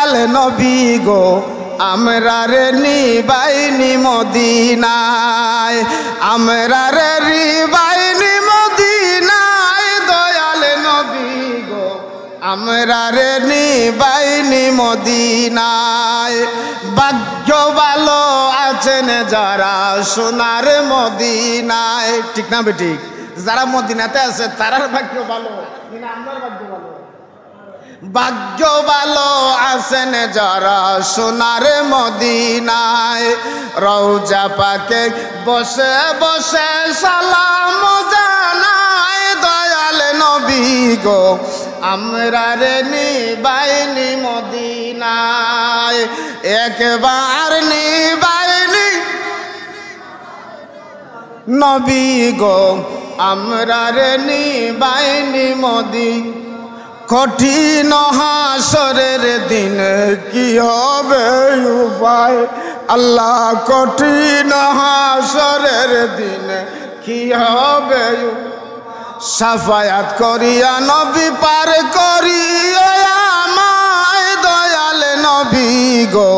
দয়াল নবী গো আমরা রে নিবাইনি মদিনায়, আমরা রে নিবাইনি মদিনায়, দয়াল নবী গো আমরা রে নিবাইনি মদিনায়। ভাগ্য ভালো আছেন যারা সোনার মদিনায়, ঠিক না বেঠিক? যারা মদিনাতে আছে তারার ভাগ্য ভালো, আমার ভাগ্য ভালো। ভাগ্য ভালো আছেন যারা সোনার মদিনায়, রওজা পাকে বসে বসে সালাম জানায়, দয়াল নবী গো আমরা রে নিবাইনি মদিনায়, একবার নিবাইনি নবী গো আমরা রে নিবাইনি মদিনায়। কঠিন হাসরের দিন কি হবে উপায়, আল্লাহ কঠিন হাসরের দিন কি হবে, সাফায়াত করিয়া নবী পার করিয়া আমায়, দয়াল নবী গো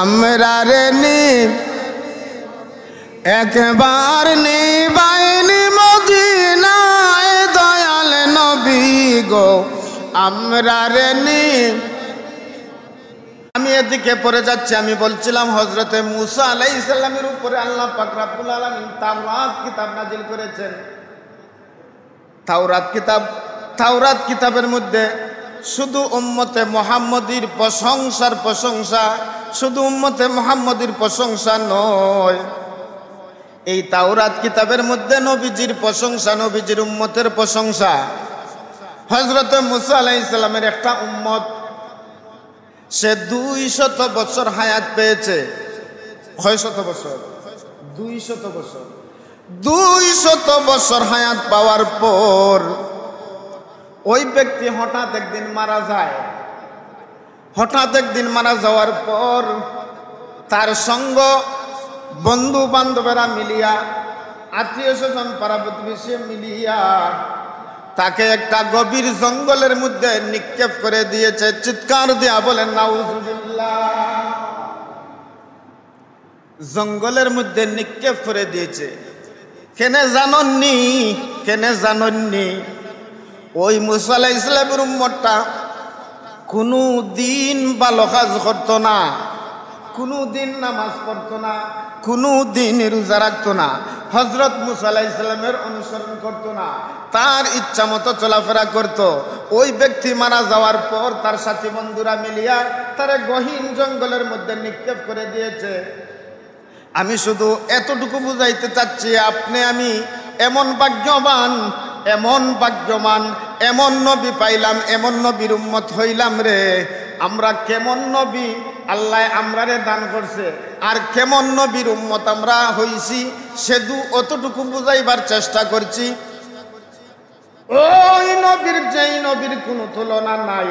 আমরা রে একবার নিবাইনি মদিনায়, দয়াল নবী গো আমরা রে আমি এদিকে পড়ে যাচ্ছি। আমি বলছিলাম হযরতে মূসা আলাইহিস সালামের উপরে আল্লাহ পাক রব্বুল আলামিন তাওরাত কিতাব নাজিল করেছেন। তাওরাত কিতাবের মধ্যে শুধু উম্মতে মুহাম্মদীর প্রশংসার প্রশংসা, শুধু উম্মতে মুহাম্মদীর প্রশংসা নয়, এই তাওরাত কিতাবের মধ্যে নবীজির প্রশংসা, নবীজির উম্মতের প্রশংসা। হযরতে মূসা আলাইহিস সালামের একটা উম্মত, সে 200 বছর হায়াত পেয়েছে। কয়শত বছর? 200 বছর। 200 বছর হায়াত পাওয়ার পর ওই ব্যক্তি হঠাৎ একদিন মারা যায়। হঠাৎ একদিন মারা যাওয়ার পর তার সঙ্গ বন্ধু বান্ধবেরা মিলিয়া, আত্মীয় স্বজন পাড়া প্রতিবেশী মিলিয়া তাকে একটা গভীর জঙ্গলের মধ্যে নিক্ষেপ করে দিয়েছে। চিৎকার দিয়া বলেন নাউজুবিল্লাহ। জঙ্গলের মধ্যে নিক্ষেপ করে দিয়েছে। কেনে জানননি? কেনে জানননি? ওই মূসা আলাইহিস সালামের উম্মতটা কোনো দিন ভালো কাজ করতো না, কোনো দিন নামাজ পড়তো না, কোনো দিন রোজা রাখতো না, হযরত মূসা আলাইহিস সালামের অনুসরণ করতো না, তার ইচ্ছা মতো চলাফেরা করত। ওই ব্যক্তি মারা যাওয়ার পর তার সাথী বন্ধুরা মিলিয়া তারে গহীন জঙ্গলের মধ্যে নিক্ষেপ করে দিয়েছে। আমি শুধু এতটুকু বুঝাইতে চাচ্ছি, আপনি আমি এমন ভাগ্যবান, এমন ভাগ্যবান, এমন নবী পাইলাম, এমন নবীর উম্মত হইলাম রে। আমরা কেমন নবী আল্লাহ আমরারে দান করছে, আর কেমন নবীর উম্মত আমরা হইছি, শুধু অতটুকু বুঝাইবার চেষ্টা করছি। ওই নবীর, যেই নবীর কোনো তুলনা নাই,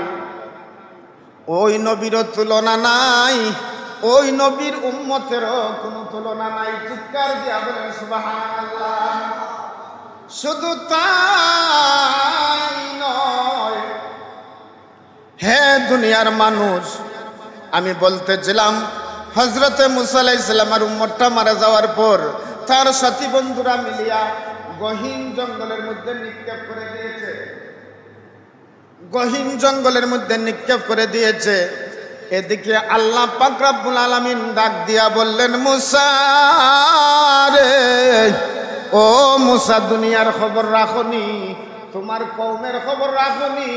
ওই নবীরও তুলনা নাই, ওই নবীর উম্মতেরও কোনো তুলনা নাই। চিৎকার দিয়া বলেন সুবহানাল্লাহ। শুধু তাই নয়, হে দুনিয়ার মানুষ, আমি বলতেছিলাম হযরতে মূসা আলাইহিস সালামের উম্মতটা মারা যাওয়ার পর তার সাথী বন্ধুরা মিলিয়া গহীন জঙ্গলের মধ্যে নিক্ষেপ করে দিয়েছে। গহীন জঙ্গলের মধ্যে নিক্ষেপ করে দিয়েছে। এদিকে আল্লাহ পাক রব্বুল আলামিন ডাক দিয়া বললেন, মূসা রে, ও মূসা, দুনিয়ার খবর রাখনি, তোমার কওমের খবর রাখনি,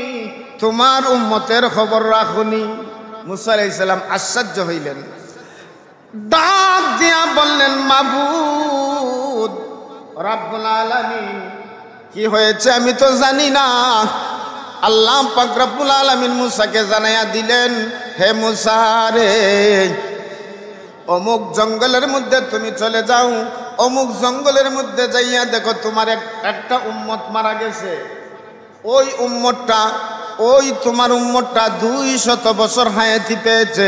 তোমার উম্মতের খবর রাখনি। মূসা আলাইহিস সালাম আশ্চর্য হইলেন, ডাক দিয়া বললেন, মাবুদ রব্বুল আলামিন, কি হয়েছে আমি তো জানি না। আল্লাহ পাক রব্বুল আলামিন মূসাকে জানাইয়া দিলেন, হে মূসা রে, অমুক জঙ্গলের মধ্যে তুমি চলে যাও, অমুক জঙ্গলের মধ্যে যাইয়া দেখো তোমার একটা উম্মত মারা গেছে। ওই উম্মতটা, ওই তোমার উম্মতটা 200 বছর হায়াতি পেয়েছে।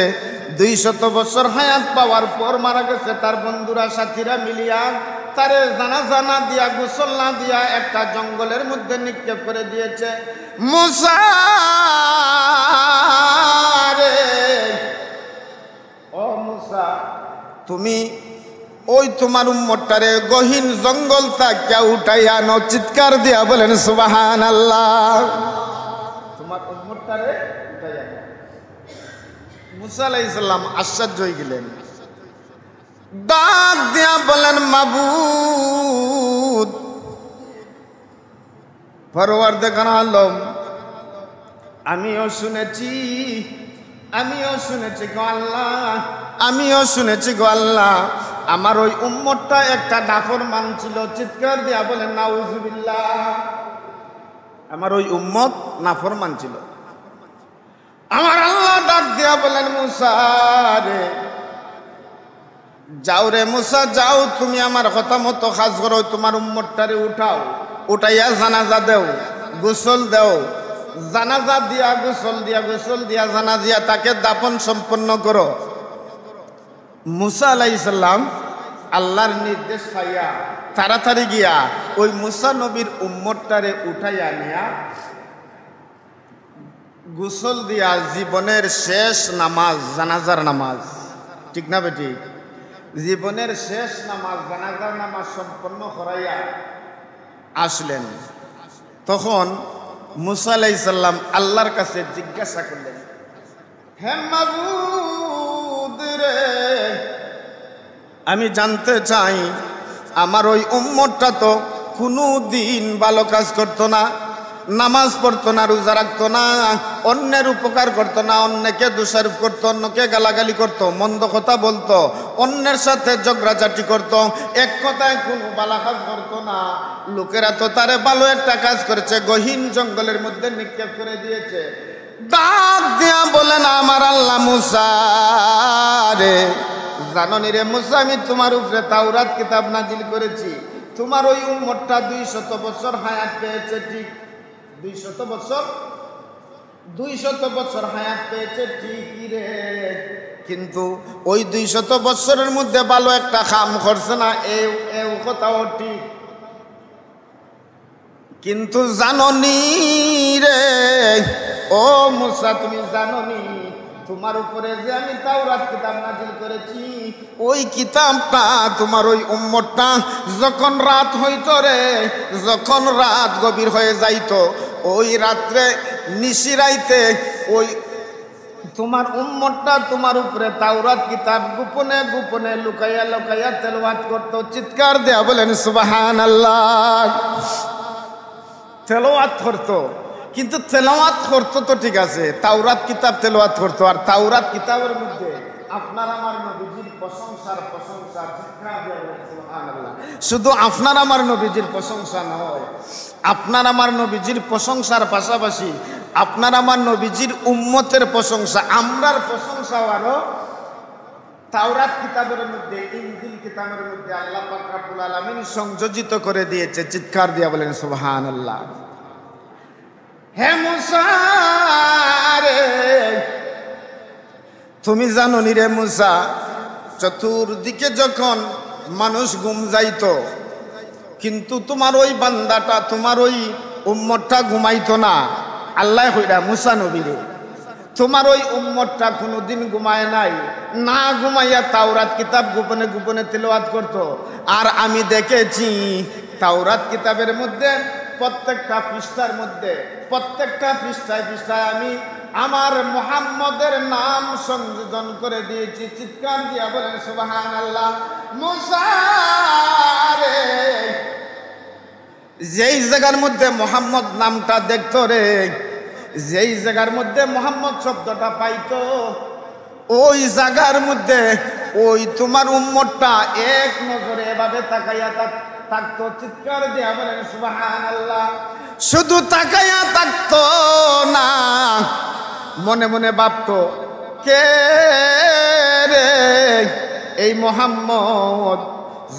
200 বছর হায়াত পাওয়ার পর মারা গেছে। তার বন্ধুরা সাথীরা মিলিয়া তারে জানাজা না দিয়া, গোসল না দিয়া একটা জঙ্গলের মধ্যে নিক্ষেপ করে দিয়েছে। মূসা রে, তুমি ওই তোমার উম্মতটারে গহীন জঙ্গল থেকে উঠাইয়া আনো। চিৎকার দিয়া বলেন সুবহানাল্লাহ। তোমার উম্মতটারে উঠাইয়া আনো। মুসা আলাইহিস সালাম আশ্চর্য হয়ে গেলেন, ডাক দিয়া বলেন মাবুদ পরওয়ারদিগার আলম, আমিও শুনেছি গো আল্লাহ, আমিও শুনেছি গো আল্লাহ, আমার ওই উম্মতটা একটা নাফরমান ছিল। চিৎকার দিয়া বলেন নাউজুবিল্লাহ। আমার ওই উম্মত নাফরমান ছিল। আমার আল্লাহ ডাক দিয়া বলেন মুসা রে, যাও রে মুসা যাও, তুমি আমার কথা মতো কাজ করো, তোমার উম্মতটারে উঠাও, উঠাইয়া জানাজা দেও, গোসল দেও, জানাজা দিয়া গোসল দিয়া জানাজা তাকে দাফন সম্পন্ন করো। মুসা আলাইহিস সালাম আল্লাহর নির্দেশ পাইয়া তাড়াতাড়ি গিয়া ওই মুসা নবীর উম্মতটারে উঠাইয়া নিয়া গোসল দিয়া জীবনের শেষ নামাজ, জানাজার নামাজ, ঠিক না বেটি? জীবনের শেষ নামাজ, জানাজার নামাজ সম্পন্ন করাইয়া আসলেন। তখন মুসা আলাইহিস সালাম আল্লাহর কাছে জিজ্ঞাসা করলেন, হে মাবুদ রে, আমি জানতে চাই আমার ওই উম্মতটা তো কোনো দিন ভালো কাজ করতো না, নামাজ পড়তো না, রোজা রাখতো না, অন্যের উপকার করতো না, অন্যকে দোষারোপ করতো, অন্যকে গালাগালি করতো, মন্দ কথা বলতো, অন্যের সাথে ঝগড়াঝাটি করতো, এক কথায় কোনো ভালো কাজ করতো না। লোকেরা তো তারে ভালো একটা কাজ করেছে, গহীন জঙ্গলের মধ্যে নিক্ষেপ করে দিয়েছে। ডাক দিয়া বলেন আমার আল্লাহ, মুসা রে, জাননি রে মুসা, আমি তোমার উপরে তাওরাত কিতাব নাজিল করেছি, তোমার ওই উম্মতটা 200 বছর হায়াত পেয়েছে, ঠিক 200 বছর হায়াত পেয়েছে, ঠিকই রে, কিন্তু ওই 200 বছরের মধ্যে ভালো একটা কাম করছে না, এই কথাও ঠিক। কিন্তু জাননি রে ও মুসা, তুমি জাননি তোমার উপরে যে আমি তাওরাত কিতাব নাজিল করেছি, ওই কিতাবটা তোমার ওই উম্মতটা যখন রাত হইতো রে, যখন রাত গভীর হয়ে যাইতো, ওই রাত্রে নিশিরাইতে ওই তোমার উম্মতটা তোমার উপরে তাওরাত কিতাব গোপনে গোপনে লুকাইয়া লুকাইয়া তেলাওয়াত করতো। চিৎকার দেয়া বলেন সুবহানাল্লাহ। তেলাওয়াত করতো, কিন্তু তেলাওয়াত করতো তো ঠিক আছে, তাওরাত কিতাব তেলাওয়াত করতো। আর তাওরাত কিতাবের মধ্যে আপনার আমার নবীজির প্রশংসার প্রশংসা, চিৎকার দেয়া বলেন সুবহানাল্লাহ। শুধু আপনার আমার নবীজির প্রশংসা নয়, আপনার আমার নবীজির প্রশংসার পাশাপাশি আপনার আমার নবীজির উম্মতের প্রশংসা, আমরার প্রশংসাও আরো তাওরাত কিতাবের মধ্যে, ইনজিল কিতাবের মধ্যে আল্লাহ পাক রব্বুল আলামিন সংযোজিত করে দিয়েছে। চিৎকার দিয়া বলেন সুবহানাল্লাহ। হে মুসা রে, তুমি জানো নি রে মুসা, চতুর্দিকে যখন মানুষ ঘুম যাইতো, কিন্তু তোমার ওই বান্দাটা, তোমার ওই উম্মতটা ঘুমাইতো না। আল্লাহ কইরা মুসা নবীরে, তোমার ওই উম্মতটা কোনোদিন ঘুমায় নাই, না ঘুমাইয়া তাওরাত কিতাব গোপনে গোপনে তেলাওয়াত করতো। আর আমি দেখেছি তাওরাত কিতাবের মধ্যে প্রত্যেকটা পৃষ্ঠার মধ্যে, প্রত্যেকটা পৃষ্ঠায় পৃষ্ঠায় আমি আমার মুহাম্মদের নাম সংযোজন করে দিয়েছি। চিৎকার দিয়া বলেন সুবহানাল্লাহ। মুসা রে, যেই জায়গার মধ্যে মোহাম্মদ নামটা দেখতো রে, যেই জায়গার মধ্যে মোহাম্মদ শব্দটা পাইতো, ওই জায়গার মধ্যে ওই তোমার উম্মতটা এক নজরে এভাবে তাকাইয়া থাকতো। চিৎকার দিয়া বলেন সুবহানাল্লাহ। শুধু তাকাইয়া থাকতো না, মনে মনে ভাবতো, কে রে এই মোহাম্মদ,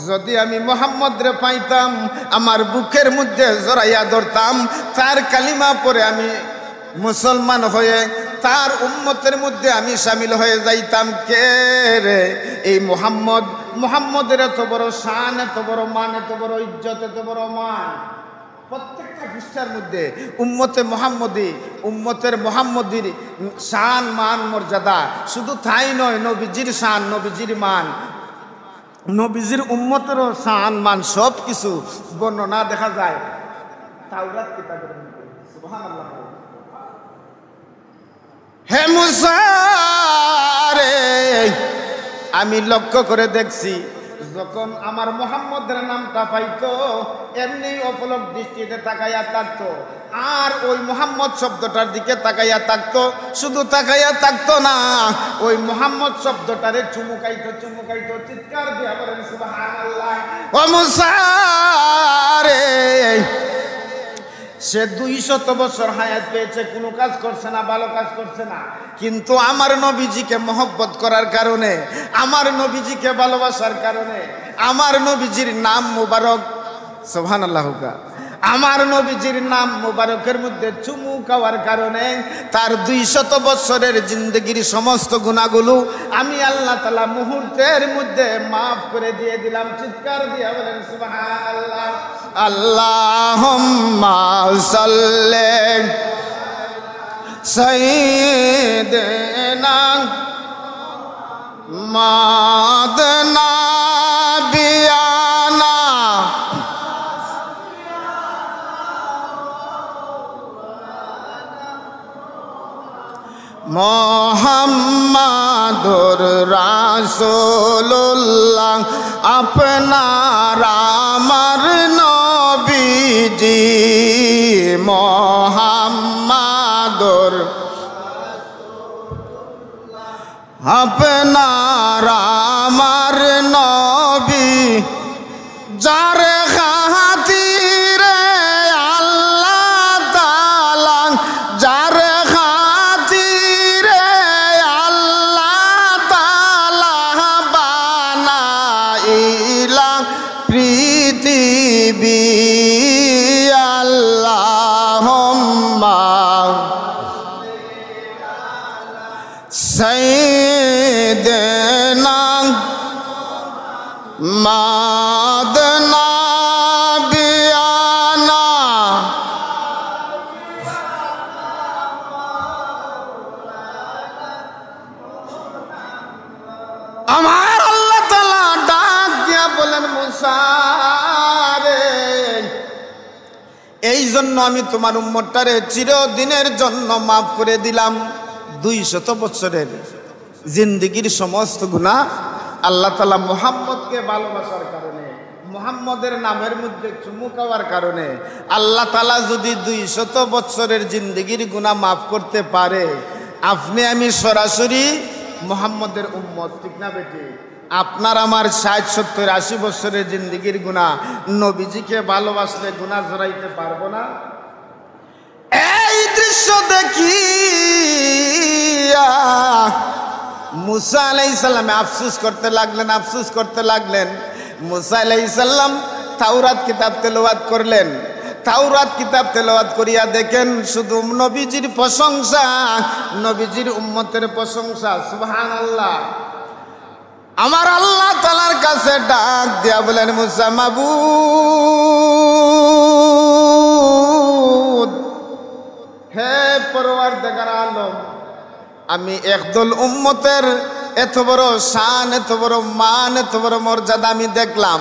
যদি আমি মোহাম্মদ রে পাইতাম আমার বুকের মধ্যে জড়াইয়া ধরতাম, তার কালিমা পরে আমি মুসলমান হয়ে তার উম্মতের মধ্যে আমি শামিল হয়ে যাইতাম। কে রে এই মোহাম্মদ, মোহাম্মদের এত বড় শান, এত বড় মান, এত বড় ইজ্জত, এত বড় মান। প্রত্যেকটা পৃষ্ঠার মধ্যে উম্মতে মোহাম্মদী, উম্মতের মোহাম্মদীর শান মান মর্যাদা, শুধু তাই নয়, নবীজির শান, নবীজির মান, নবীজির উম্মতেরও শান মান সব কিছু বর্ণনা দেখা যায় তাওরাত কিতাবের মধ্যে। সুবহানাল্লাহ। হে মুসা রে, আমি লক্ষ্য করে দেখছি যখন আমার মুহাম্মদের নামটা পাইতো এমনি অপলক দৃষ্টিতে তাকাইয়া থাকতো, আর ওই মুহাম্মদ শব্দটার দিকে তাকাইয়া থাকতো। শুধু তাকাইয়া থাকতো না, ওই মুহাম্মদ শব্দটারে চুমুকাইতো চুমুকাইতো, চিৎকার দিয়া বলেন সুবহানাল্লাহ। ও মুসা রে, সে 200 বছর হায়াত পেয়েছে, কোনো কাজ করছে না, ভালো কাজ করছে না, কিন্তু আমার নবীজিকে মহব্বত করার কারণে, আমার নবীজিকে ভালোবাসার কারণে, আমার নবীজির নাম মুবারক, সুবহানাল্লাহ, আমার নবীজির নাম মুবারকের মধ্যে চুমু খাওয়ার কারণে তার 200 বছরের জিন্দগির সমস্ত গুনাহগুলো আমি আল্লাহ তাআলা মুহূর্তের মধ্যে মাফ করে দিয়ে দিলাম। চিৎকার দিয়ে বলেন সুবহানাল্লাহ। আল্লাহুম্মা সাল্লি সাইয়্যিদিনা মাদনা বিয়ানা মোহাম্মদুর রাসূলুল্লাহ আপনার আমার নবীজি, মোহাম্মদুর আপনার আমার নবী, যার খাতিরে আল্লাহ তাআলা, যার খাতিরে আল্লাহ তাআলা বানাইলা পৃথিবী। আল্লাহুম্মা সাইয়্যিদিনা মাদনা বিয়ানা আমার আল্লাহ তাআলা ডাক দিয়া বলেন মুসা রে, এই জন্য আমি তোমার উম্মতটারে চিরদিনের জন্য মাফ করে দিলাম। 200 বছরের জিন্দেগির সমস্ত গুনাহ আল্লাহ তাআলা মুহাম্মদকে ভালোবাসার কারণে, মুহাম্মদের নামের মধ্যে চুমু খাওয়ার কারণে আল্লাহ তাআলা যদি 200 বছরের জিন্দেগির গুনাহ মাফ করতে পারে, আপনি আমি সরাসরি মুহাম্মদের উম্মত, ঠিক না বেটি? আপনার আমার 60, 70, 80 বছরের জিন্দেগির গুনাহ নবীজিকে ভালোবাসলে গুনাহ জড়াইতে পারবো না? এই দৃশ্য দেখি মুসা আলাইহিস সালাম আফসোস করতে লাগলেন, আফসোস করতে লাগলেন। মুসা আলাইহিস সালাম তাওরাত কিতাব তেলাওয়াত করলেন। তাওরাত কিতাব তেলাওয়াত করিয়া দেখেন শুধু নবীজির প্রশংসা, নবীজির উম্মতের প্রশংসা। সুবহানাল্লাহ। আমার আল্লাহ তাআলার কাছে ডাক দিয়া বলেন মুসা মাবুদ, হে পরওয়ারদিগার আলম, আমি একদল উম্মতের এত বড় শান, এত বড় মান, এত বড় মর্যাদা আমি দেখলাম।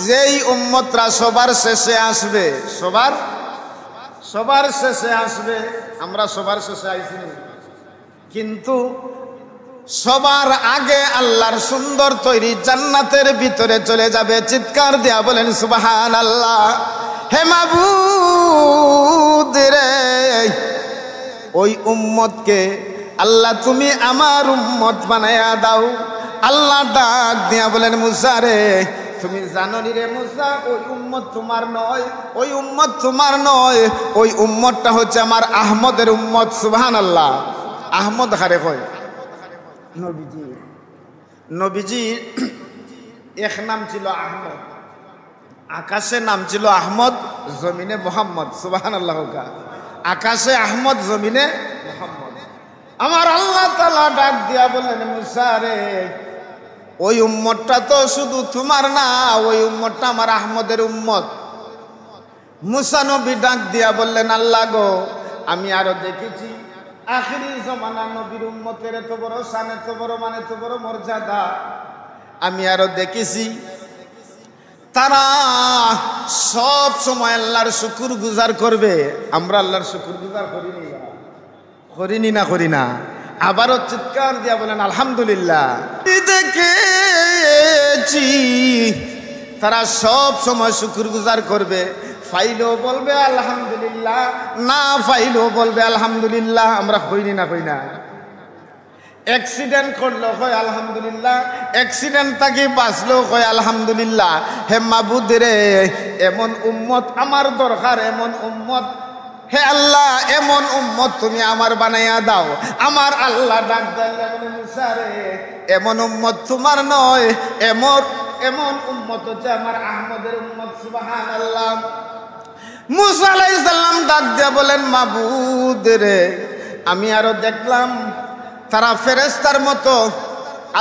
যেই উম্মতরা সবার শেষে আসবে, সবার শেষে আসবে। আমরা সবার শেষে আইছি, কিন্তু সবার আগে আল্লাহর সুন্দর তৈরি জান্নাতের ভিতরে চলে যাবে। চিৎকার দিয়া বলেন সুবহানাল্লাহ। হে মাবুদ রে, ওই উম্মতকে আল্লাহ তুমি আমার উম্মত বানায়া দাও। আল্লাহ ডাক দিয়া বলেন মুসা রে, তুমি জানো নি রে মুসা, ওই উম্মত তোমার নয়, ওই উম্মত তোমার নয়, ওই উম্মতটা হচ্ছে আমার আহমদের উম্মত। সুবহানাল্লাহ। আহমদ হারে কয় নবীজি এক নাম ছিল আহমদ, আকাশে নাম ছিল আহমদ, জমিনে মোহাম্মদ। সুবহানাল্লাহ। আকাশে আহমদ, জমিনে মোহাম্মদ। আমার আল্লাহ তাআলা ডাক দিয়া বললেন মুসা রে, ওই উম্মতটা তো শুধু তোমার না, ওই উম্মতটা আমার আহমদের উম্মত। মুসা নবী ডাক দিয়া বললেন আল্লাহ গো, আমি আরো দেখেছি আখিরি জমানা নবীর উম্মতের এত বড় শান, এত বড় মান, এত বড় মর্যাদা আমি আরো দেখেছি। তারা সব সময় আল্লাহর শুকুর গুজার করবে। আমরা আল্লাহর শুকুর গুজার করিনি না? আবারও চিৎকার দিয়া বলেন আলহামদুলিল্লাহ। দেখেছি তারা সব সময় শুকুর গুজার করবে, ফাইলেও বলবে আলহামদুলিল্লাহ, না ফাইলেও বলবে আলহামদুলিল্লাহ। আমরা কই না? অ্যাক্সিডেন্ট করলেও হয় আলহামদুলিল্লাহ, অ্যাক্সিডেন্ট থাকি বাঁচলেও হয় আলহামদুলিল্লাহ। হে মাবুদ রে, এমন উম্মত আমার দরকার, এমন উম্মত, হে আল্লাহ এমন উম্মত তুমি আমার বানাইয়া দাও। আমার আল্লাহ ডাক দেন মুসা রে, এমন উম্মত তোমার নয়, এমন উম্মত হচ্ছে আমার আহমদের উম্মত। সুবহানাল্লাহ। মুসা আলাইহিস সালাম ডাক দিয়া বলেন মাবুদ রে, আমি আরো দেখলাম তারা ফেরেশতার মতো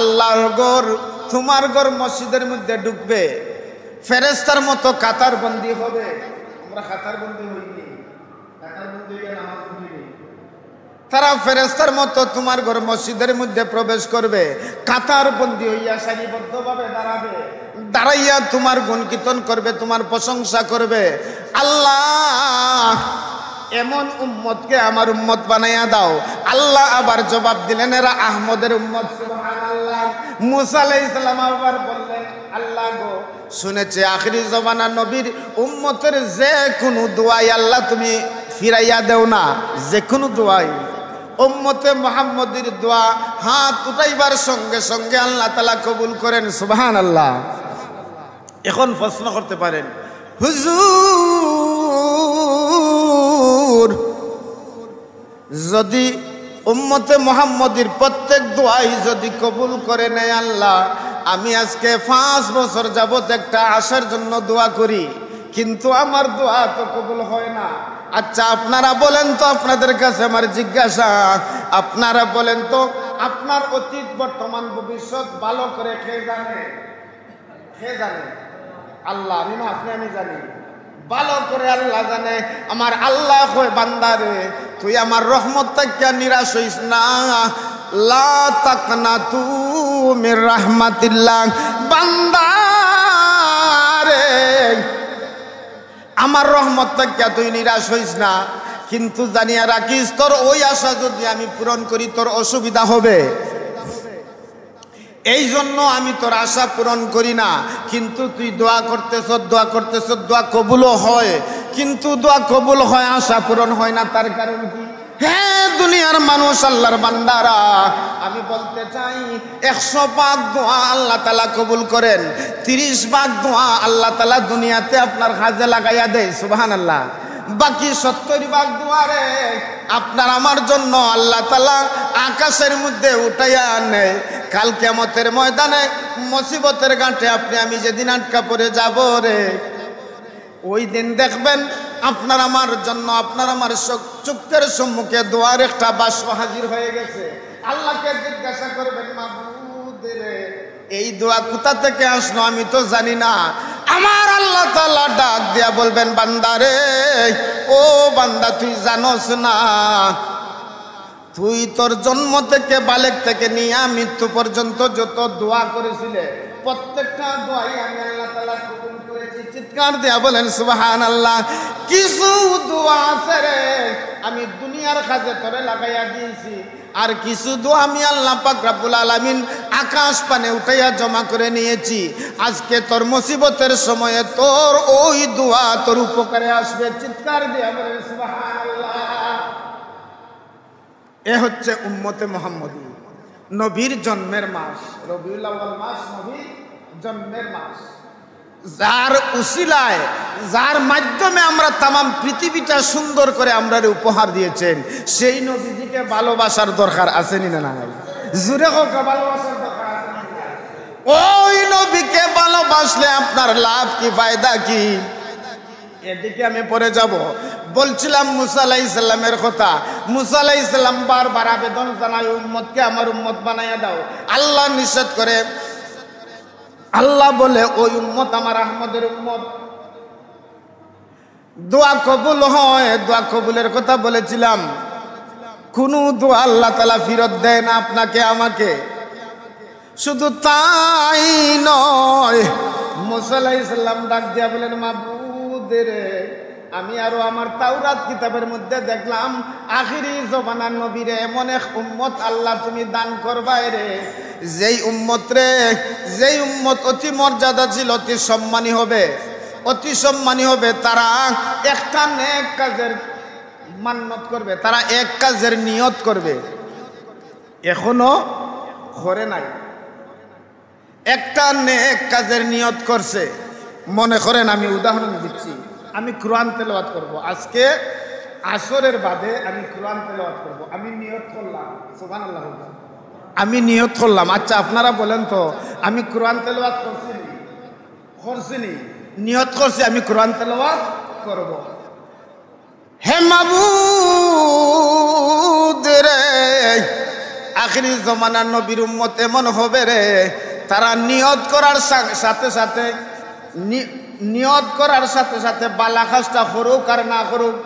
আল্লাহর ঘর, তোমার ঘর মসজিদের মধ্যে ঢুকবে, ফেরেশতার মতো কাতার বন্দী হবে। আমরা কাতার বন্দী হইনি, তারা ফেরেশতার মতো তোমার ঘর মসজিদের মধ্যে প্রবেশ করবে, কাতার বন্দী হইয়া সারিবদ্ধভাবে দাঁড়াবে, দাঁড়াইয়া তোমার গুণ কীর্তন করবে, তোমার প্রশংসা করবে। আল্লাহ এমন উম্মতকে আমার উম্মত বানাইয়া দাও। আল্লাহ আবার জবাব দিলেন এরা আহমদের উম্মত। সুবহানাল্লাহ। মুসা আলাইহিস সালাম আবার বললেন আল্লাহ গো, শুনেছে আখিরি জমানা নবীর উম্মতের যে কোনো দোয়াই আল্লাহ তুমি ফিরাইয়া দেও না, যে কোনো দোয়াই উম্মতে মুহাম্মদের দোয়া হাত উঠাইবার সঙ্গে সঙ্গে আল্লাহ তাআলা কবুল করেন। সুবহানাল্লাহ। এখন প্রশ্ন করতে পারেন, হুজুর যদি উম্মতে মুহাম্মদের প্রত্যেক দোয়াই যদি কবুল করে নেয় আল্লাহ, আমি আজকে 5 বছর যাবত একটা আশার জন্য দোয়া করি, কিন্তু আমার দোয়া তো কবুল হয় না। আচ্ছা আপনারা বলেন তো, আপনাদের কাছে আমার জিজ্ঞাসা, আপনারা বলেন তো আপনার অতীত বর্তমান ভবিষ্যৎ ভালো করে কে জানে? আল্লাহ। আমি না, আমি জানি ভালো করে আল্লাহ জানে। আমার আল্লাহ কয় বান্দারে, তুই আমার রহমত থেকে নিরাশ হইস না, লা তাকনাতু মির রাহমাতিল্লাহ। বান্দারে আমার রহমত থেকে তুই নিরাশ হইস না, কিন্তু জানিয়া রাখিস তোর ওই আশা যদি আমি পূরণ করি তোর অসুবিধা হবে। এই জন্য আমি তোর আশা পূরণ করি না। কিন্তু তুই দোয়া করতেছ, দোয়া কবুলও হয়, কিন্তু দোয়া কবুল হয়, আশা পূরণ হয় না। তার কারণ কি? হ্যাঁ দুনিয়ার মানুষ, আল্লাহর বান্দারা, আমি বলতে চাই 100 ভাগ দোয়া আল্লাহ তাআলা কবুল করেন, 30 ভাগ দোয়া আল্লাহ তাআলা দুনিয়াতে আপনার কাজে লাগাইয়া দেয়। সুবহানাল্লাহ। বাকি 70 ভাগ দোয়ারে আপনার আমার জন্য আল্লাহ তাআলা আকাশের মধ্যে উঠাইয়া নেয়। কাল কিয়ামতের ময়দানে মুসিবতের ঘাটে আপনি আমি যেদিন আটকা পড়ে যাব রে, ওই দিন দেখবেন আপনার আমার জন্য, আপনার আমার চোখের সম্মুখে দোয়ার একটা বাক্স হাজির হয়ে গেছে। আল্লাহকে জিজ্ঞাসা করবেন মাবুদ রে, এই দোয়া কোথা থেকে আসলো আমি তো জানি না। আমার আল্লাহ তাআলা ডাক দিয়া বলবেন বান্দারে, ও বান্দা তুই জানোস না, তুই তোর জন্ম থেকে বালেক থেকে নিয়ে মৃত্যু পর্যন্ত যত দোয়া করেছিলে প্রত্যেকটা দোয়াই আমি আল্লাহ তাআলা কবুল করেছি। চিৎকার দিয়া বলেন সুবহানাল্লাহ। কিছু দোয়া আছে রে আমি দুনিয়ার কাজে তোরে লাগাইয়া দিয়েছি, আর কিছু দোয়া আমি আল্লাহ পাক রব্বুল আলামিন আকাশ পানে উঠাইয়া জমা করে নিয়েছি। আজকে তোর মুসিবতের সময়ে তোর ওই দোয়া তোর উপকারে আসবে। চিৎকার দিয়া বলেন সুবহানাল্লাহ। এ হচ্ছে উম্মতে মুহাম্মদী, নবীর জন্মের মাস। রবিউল আউয়াল মাস নবীর জন্মের মাস, যার উসিলায়, যার মাধ্যমে আমরা তামাম পৃথিবীটা সুন্দর করে আমরা উপহার দিয়েছেন, সেই নবীজিকে ভালোবাসার দরকার আছে না নাই? জুড়ে হোক ভালোবাসার দরকার আছে না? ওই নবীকে ভালোবাসলে আপনার লাভ কি, ফায়দা কি? এদিকে আমি পরে যাব। বলছিলাম মুসা আলাইহিস সালামের কথা। মুসা আলাইহিস সালাম বারবার আবেদন জানায় উম্মতকে আমার উম্মত বানাইয়া দাও। আল্লাহ নিষেধ করে, আল্লাহ বলে ওই উম্মত আমার আহমদের উম্মত। দোয়া কবুল হয়, দোয়া কবুলের কথা বলেছিলাম। কোনো দোয়া আল্লাহ তাআলা ফিরত দেয় না আপনাকে আমাকে। শুধু তাই নয়, মুসা আলাইহিস সালাম ডাক দিয়া বলেন, মাবুদ রে, আমি আরো আমার তাওরাত কিতাবের মধ্যে দেখলাম আখিরি জমানার নবীরে এমন এক উম্মত আল্লাহ তুমি দান করবা রে, যেই উম্মত রে, যেই উম্মত অতি মর্যাদাশীল, অতি সম্মানী হবে, অতি সম্মানী হবে। তারা একটা নেক কাজের মান্নত করবে, তারা এক কাজের নিয়ত করবে, এখনো করে নাই। একটা নেক কাজের নিয়ত করছে। মনে করেন, আমি উদাহরণ দিচ্ছি, আমি কোরআন তেলাওয়াত করব, আজকে আসরের বাদে আমি কোরআন তেলাওয়াত করব, আমি নিয়ত করলাম, সুবহানাল্লাহ, আমি নিয়ত করলাম। আচ্ছা আপনারা বলেন তো, আমি কোরআন তেলাওয়াত করছিনি, নিয়ত করছি আমি কোরআন তেলাওয়াত করব। হে মাবুদ রে, আখিরি জমানার নবীর উম্মত এমন হবে রে, তারা নিয়ত করার সাথে সাথে নিয়ত করার সাথে সাথে বালা কাজটা করুক আর না করুক,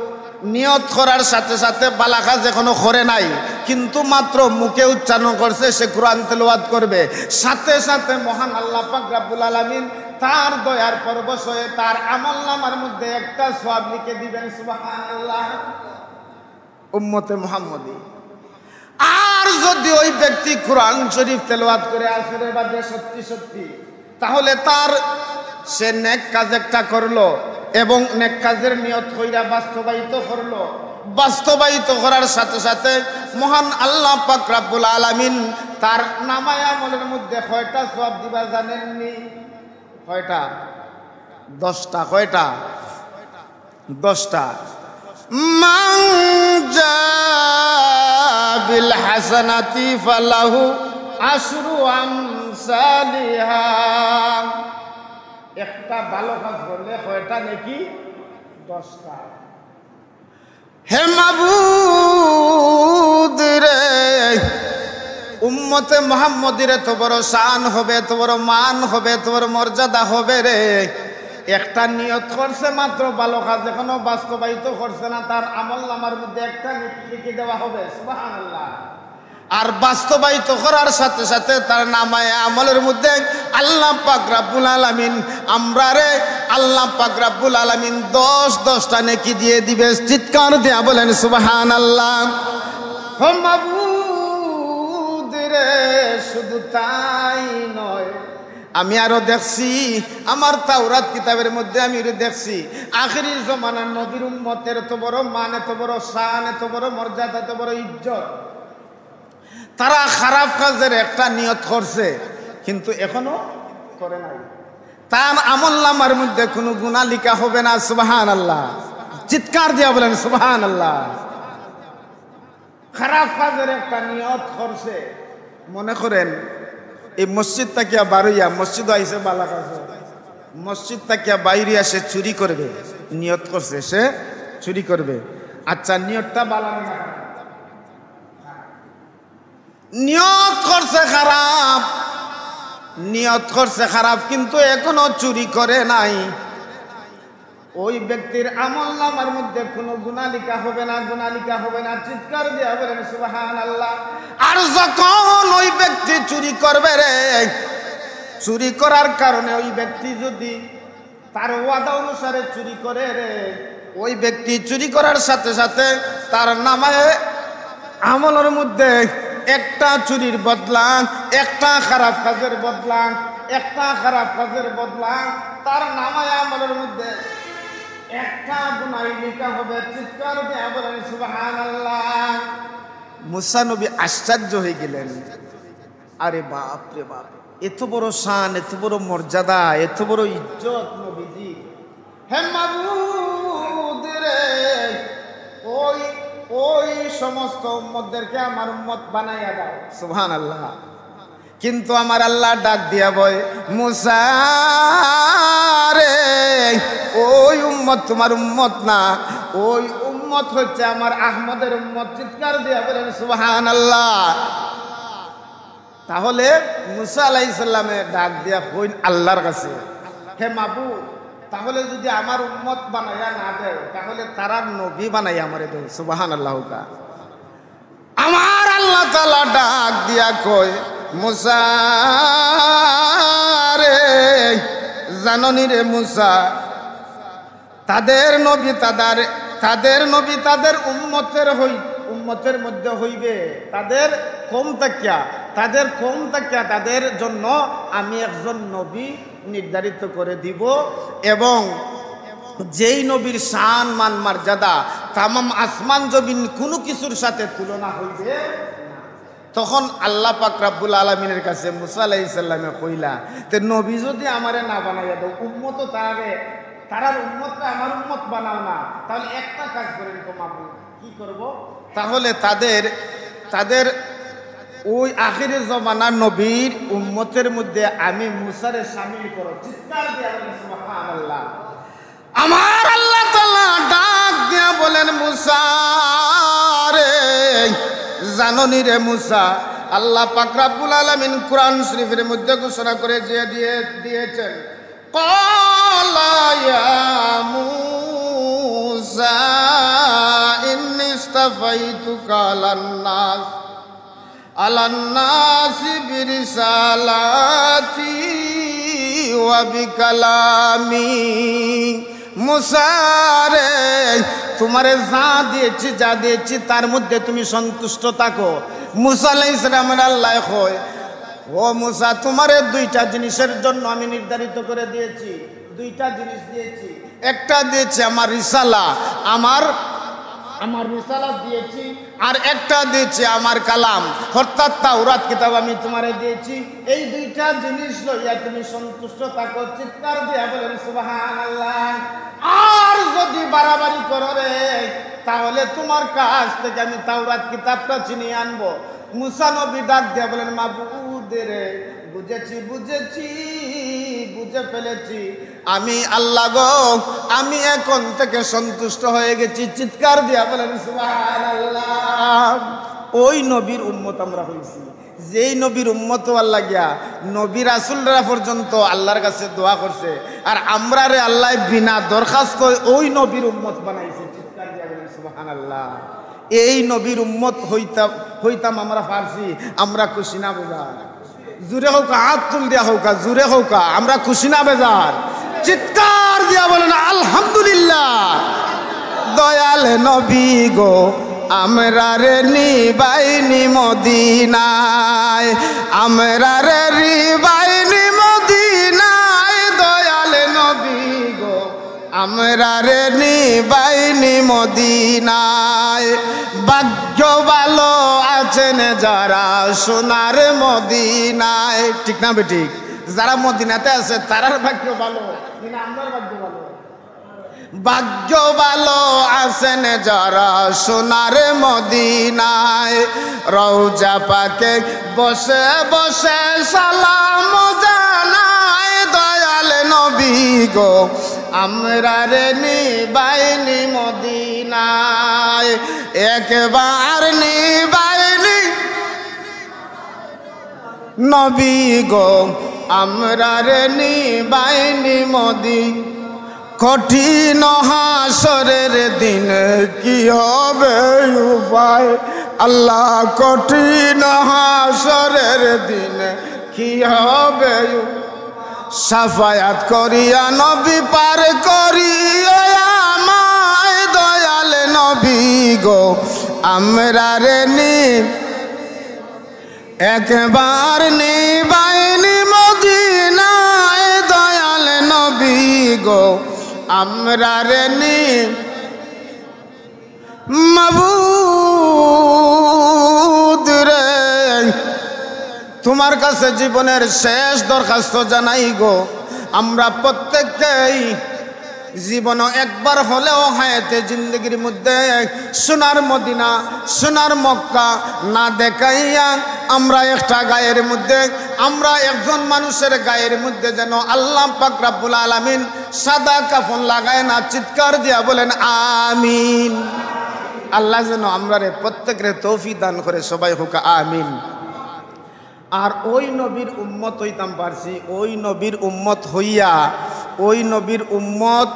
নিয়ত করার সাথে সাথে বালা কাজ এখনো করে নাই, কিন্তু মাত্র মুখে উচ্চারণ করছে সে কোরআন তেলাওয়াত করবে, সাথে সাথে মহান আল্লাহ পাক রব্বুল আলামিন তার দয়ার পরবশ হয়ে তার আমলনামার মধ্যে একটা সওয়াব লিখে দিবেন। সুবহানাল্লাহ, উম্মতে মুহাম্মদী। আর যদি ওই ব্যক্তি কোরআন শরীফ তেলাওয়াত করে আসরের বাদে সত্যি সত্যি, তাহলে তার সে নেক কাজ একটা করলো এবং নেক কাজের নিয়ত কইরা বাস্তবায়িত করলো, বাস্তবায়িত করার সাথে সাথে মহান আল্লাহ পাক রব্বুল আলামিন তার নামায়ে আমলের মধ্যে কয়টা সওয়াব দিবা জানেননি? কয়টা? 10টা। কয়টা? 10টা। মান জাবিল হাসানাতি ফালাহু আশরু আমসালিহা। একটা ভালো কাজ করলে কয়টা নাকি? 10টা। হে মাবুদ রে, উম্মতে মুহাম্মদীর এত বড় শান হবে, এত বড় মান হবে, এত বড় মর্যাদা হবে রে, একটা নিয়ত করছে মাত্র ভালো কাজ, এখনো বাস্তবায়িত করছে না, তার আমলনামার মধ্যে একটা নেকি লিখে দেওয়া হবে। সুবহানাল্লাহ। আর বাস্তবায়িত করার সাথে সাথে তার নামায়ে আমলের মধ্যে আল্লাহ পাক রব্বুল আলামিন আমরা রে, আল্লাহ পাক রব্বুল আলামিন 10টা নেকি দিয়ে দিবে। চিৎকার দিয়া বলেন সুবহানাল্লাহ। হে মাবুদ রে, শুধু তাই নয়, আমি আরো দেখছি আমার তাওরাত কিতাবের মধ্যে, আমি দেখছি আখিরি জমানার নবীর উম্মতের এত বড় মান, এত বড় শান, এত বড় মর্যাদা, এত বড় ইজ্জত, তারা খারাপ কাজের একটা নিয়ত করছে কিন্তু এখনো করে নাই, তার আমলনামার মধ্যে কোনো গুনাহ লিখা হবে না। সুবহানাল্লাহ। চিৎকার দিয়া বলেন সুবহানাল্লাহ। খারাপ কাজের একটা নিয়ত করছে। মনে করেন এই মসজিদ তাকিয়া বারইয়া মসজিদ আইসে বালা কাজ, মসজিদ তাকিয়া বাইরে আসে চুরি করবে, নিয়ত করছে সে চুরি করবে। আচ্ছা নিয়তটা বালা না? নিয়ত করছে খারাপ, নিয়ত করছে খারাপ, কিন্তু এখনো চুরি করে নাই, ওই ব্যক্তির আমলনামার মধ্যে কোনো গুনাহ লিখা হবে না, গুনাহ লিখা হবে না। চিৎকার দিয়া বলেন সুবহানাল্লাহ। আর যখন ওই ব্যক্তি চুরি করবে রে, চুরি করার কারণে ওই ব্যক্তি যদি তার ওয়াদা অনুসারে চুরি করে রে, ওই ব্যক্তি চুরি করার সাথে সাথে তার নামায়ে আমলের মধ্যে একটা চুরির বদলা, একটা খারাপ কাজের বদলা, একটা খারাপ কাজের বদলা তার নামায়ে আমলের মধ্যে একটা গুনাহ লিখা হবে। চিৎকার দিয়ে বলেন সুবহানাল্লাহ। মুসা নবী আশ্চর্য হয়ে গেলেন, আরে বাপ রে বাপ, এত বড় শান, এত বড় মর্যাদা, এত বড় ইজ্জত নবীজি। হে মাবুদ রে, ওই সমস্ত উম্মতদেরকে আমার উম্মত বানাইয়া দাও। সুবহানাল্লাহ। কিন্তু আমার আল্লাহ ডাক দিয়া বয়, মুসা রে, ওই উম্মত তোমার উম্মত না, ওই উম্মত হচ্ছে আমার আহমদের উম্মত। চিৎকার দিয়া বলেন সুবহানাল্লাহ। তাহলে মুসা আলাইহিস সালামে ডাক দিয়া কইন আল্লাহর কাছে, হে মাবুদ, তাহলে যদি আমার উম্মত বানাইয়া না দেয়, তাহলে তারা নবী বানাইয়া আমারে দেয়। সুবহানাল্লাহ। দিয়া কয় মুসা রে জাননি রে মুসা তাদের নবী তাদের উম্মতের মধ্যে হইবে তাদের কম তাকিয়া তাদের জন্য আমি একজন নবী নির্ধারিত করে দিব এবং যেই নবীর শান মান মর্যাদা তামাম আসমান জমিন কোনো কিছুর সাথে তুলনা হইবে। তখন আল্লাহ পাক রব্বুল আলামিনের কাছে মুসা আলাইহিস সালামে কইলা তে নবী যদি আমারে না বানাইয়া দাও উম্মত তারার উম্মতটা আমার উম্মত বানাও না তাহলে একটা কাজ করেন কমাবো কি করব তাহলে তাদের ওই আখিরের জমানার নবীর উম্মতের মধ্যে আমি মুসারে শামিল করো। চিৎকার দিয়ে বলেন সুবহানাল্লাহ। আমার আল্লাহ তাআলা ডাক দিয়া বলেন মুসা রে জাননি রে মুসা আল্লাহ পাক রব্বুল আলামিন কুরআন শরীফের মধ্যে ঘোষণা করে দিয়েছেন ক্বালা ইয়া মুসা ইন্নী ইসতাফাইতুকা আলান নাস বিরিসালাতি ওয়া বিকালামি। মুসা রে তোমারে যা দিয়েছি তার মধ্যে তুমি সন্তুষ্ট থাকো। মুসা আলাইহিস সালামের আল্লাহ কয় ও মুসা তোমারে দুইটা জিনিসের জন্য আমি নির্ধারিত করে দিয়েছি, দুইটা জিনিস দিয়েছি। একটা দিয়েছি আমার রিসালা, আমার রিসালাত দিয়েছি, আর একটা দিয়েছি আমার কালাম অর্থাৎ তাওরাত কিতাব আমি তোমারে দিয়েছি। এই দুইটা জিনিস লইয়া তুমি সন্তুষ্ট থাকো। চিৎকার দিয়া বলেন সুবহানাল্লাহ। আর যদি বাড়াবাড়ি করো রে তাহলে তোমার কাছ থেকে আমি তাওরাত কিতাবটা ছিনিয়ে আনবো। মুসা নবী ডাক দিয়া বলেন মাবুদ রে বুঝে ফেলেছি আমি আল্লাহ গো আমি এখন থেকে সন্তুষ্ট হয়ে গেছি। চিৎকার দিয়া বলেন সুবহানাল্লাহ। ওই নবীর উম্মত আমরা হইছি যেই নবীর উম্মত আল্লাহ গিয়া নবী রাসূলরা পর্যন্ত আল্লাহর কাছে দোয়া করছে আর আমরা রে আল্লাহ বিনা দরখাস্ত ওই নবীর উম্মত বানাইছে। চিৎকার দিয়া বলেন সুবহানাল্লাহ। এই নবীর উম্মত হইতাম আমরা পারছি, আমরা খুশি না বেজার? জুড়ে হোক হাত তুল দিয়া হোক জুড়ে হোক আমরা খুশি না বেজার? চিৎকার দিয়া বলেন আলহামদুলিল্লাহ। দয়াল নবী গো আমরা রে নিবাইনি মদিনায়, আমরা রে নিবাইনি মদিনায়। দয়াল নবী গো আমরা রে নিবাইনি মদিনায়। ভাগ্য ভালো আছেন যারা সোনার মদিনায়। ঠিক না বেঠিক? যারা মদিনাতে আছে তারার ভাগ্য ভালো, আমার ভাগ্য ভালো। ভাগ্য ভালো আছেন যারা সোনার মদিনায়। রওজা পাকে বসে বসে সালাম জানায়। দয়াল নবী গো আমরা রে নিবাইনি মদিনায়। একবার নিবাইনি নবী গো আমরা রে নিবাইনি মদিনায়। কঠিন হাসরের দিন কি হবে উপায় আল্লাহ, কঠিন হাসরের দিন কি হবে সাফায়াত করিয়া নবী পার করিয়া আমায়। দয়াল নবী গো আমরা রে একবার নিবাইনি মদিনায়। দয়াল নবী গো আমরা রে মাবুদ রে তোমার কাছে জীবনের শেষ দরখাস্ত জানাই গো। আমরা প্রত্যেককেই জীবন একবার হলেও হায়াতে জিন্দগির মধ্যে সোনার মদিনা সোনার মক্কা না দেখাইয়া আমরা একটা গায়ের মধ্যে আমরা একজন মানুষের গায়ের মধ্যে যেন আল্লাহ পাক রব্বুল আলামিন সাদা কাফন লাগায় না। চিৎকার দিয়া বলেন আমিন। আল্লাহ যেন আমরা প্রত্যেকের তৌফিক দান করে, সবাই হোক আমিন। আর ওই নবীর উম্মত হইতাম পারছি, ওই নবীর উম্মত হইয়া ওই নবীর উম্মত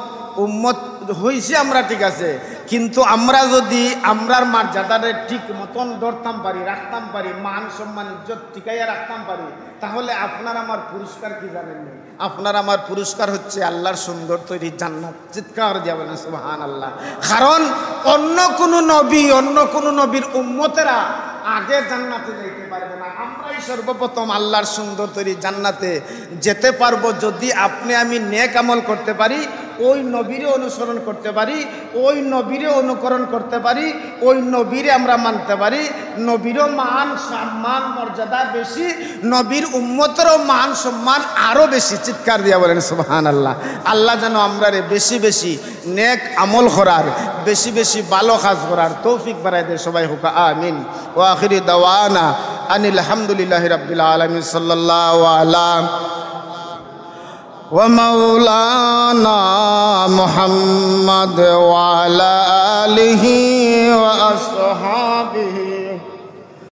উম্মত হইছে আমরা, ঠিক আছে, কিন্তু আমরা যদি আমরার মর্যাদারে ঠিক মতন ধরতাম পারি, রাখতাম পারি, মান সম্মান ইজ্জত টিকাইয়া রাখতাম পারি, তাহলে আপনার আমার পুরস্কার কি জানেন? আপনার আমার পুরস্কার হচ্ছে আল্লাহর সুন্দর তৈরি জান্নাত। চিৎকার দিয়া বলেন সুবহানাল্লাহ। কারণ অন্য কোনো নবী, অন্য কোনো নবীর উম্মতেরা আগে জান্নাতে যেতে পারবে না। আমরাই সর্বপ্রথম আল্লাহর সুন্দর তৈরি জান্নাতে যেতে পারবো যদি আপনি আমি নেক আমল করতে পারি, ওই নবীরে অনুসরণ করতে পারি, ওই নবীরে অনুকরণ করতে পারি, ওই নবীরে আমরা মানতে পারি। নবীরও মান সম্মান মর্যাদা বেশি, নবীর উম্মতেরও মান সম্মান আরও বেশি। চিৎকার দিয়া বলেন সুবহানাল্লাহ। আল্লাহ যেন আমরা বেশি বেশি নেক আমল করার, বেশি বেশি ভালো কাজ করার তৌফিক বাড়ায় দেয়। সবাই হোক আমিন। ওয়া আখিরি দাওয়ানা আনিল হামদুলিল্লাহি রাব্বিল আলামিন। সাল্লাল্লাহু আলা ওয়া মাওলানা মুহাম্মদ ওয়া আলা আলিহি ওয়া আসহাবিহি